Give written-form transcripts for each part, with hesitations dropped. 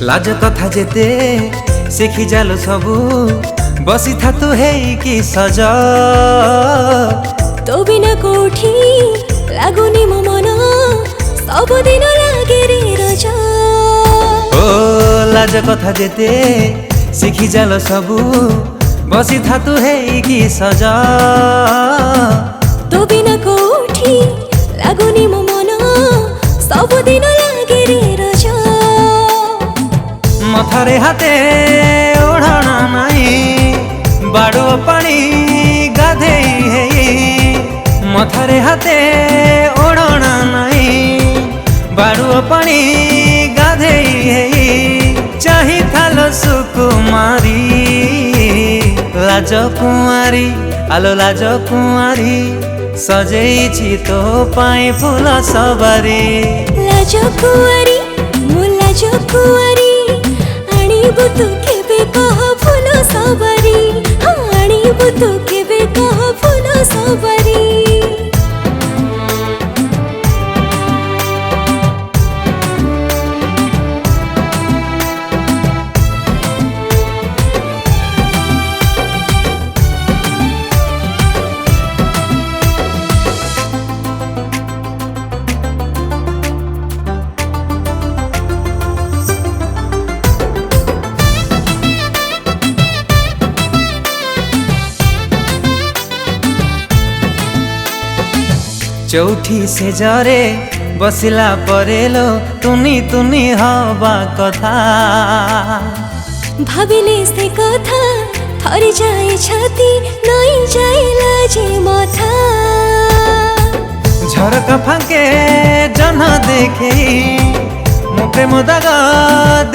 लाज कथा जेते शिखी जालु सबू बसी था तू है कि सजा तो बिना कोठी लागुनी मो मन सब दिन लागे रे रजा। ओ लाज कथा जेते शिखी जालु सबू बसी था तू है कि सजा तो बिना कोठी लागुनी मो मन सब दिन लागे रे रजा। मथारे हाथे ओढ़ना नहीं बाड़ो पानी गाधे मथारे हाथे ओढ़ना नहीं बाड़ो पानी गाधे चाही थालो सुकुमारी लाज कुआरी आलो लाज कुआरी सजेइछि तो पाई फूल सवारी। लाज कुआरी मो लाज कुआरी आनिबु तू केबे कह फूल सवारी। हाँ आनिबु तू केबे कह फूल सवारी। चौठी से जरे बसिला परेलो तुनी तुनी हवा कथा भाविले से कथा थरी जाए छाती नहीं जाए लाजे माथा। झरका फांके जन देखे मो प्रेम दाग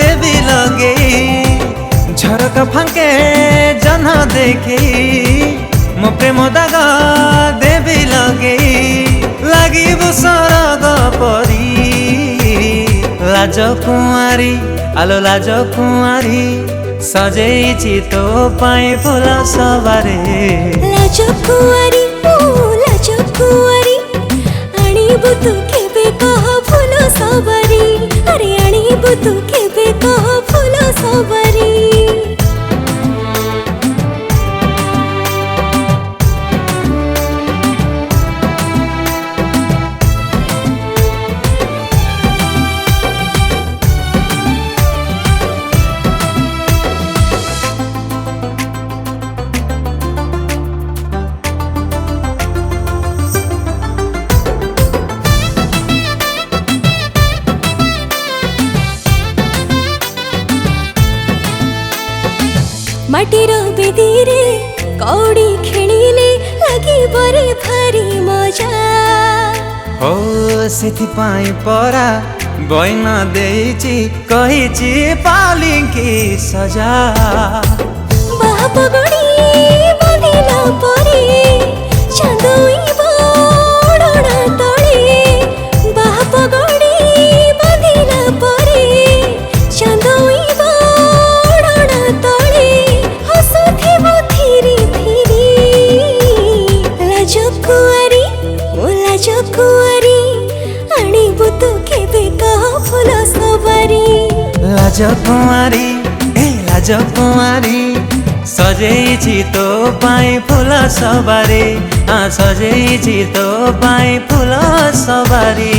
देवी लगे झरका फांके जन देखे मो प्रेम दाग देवी लगे लागिबु सरग परी। लाज कुआरी आलो लाज कुआरी सजेइछि तो पाई फूल सवारी। लाज कुआरी ओ लाज कुआरी आनिबु तू केबे कह फूल सवारी। अरे आनिबु तू केबे कह फूल सवारी। माटीर बेदीरे कौड़ी खेलिले लगी बरे भारी मजा। हो सेथि पाई परा बयना देइछि कहिछि पालिंकी सजा। बाप गड़ी बंधिला परे चांदोई बड़ना तळे। बाप गड़ी बंधिला परे चांदोई कुआरी आनिबु तू केबे कह फूल सवारी। लाज कुआरी ए लाज कुआरी सजेइछि तो पाई फूल सवारी। हाँ सजेइछि तो पाई फूल सवारी।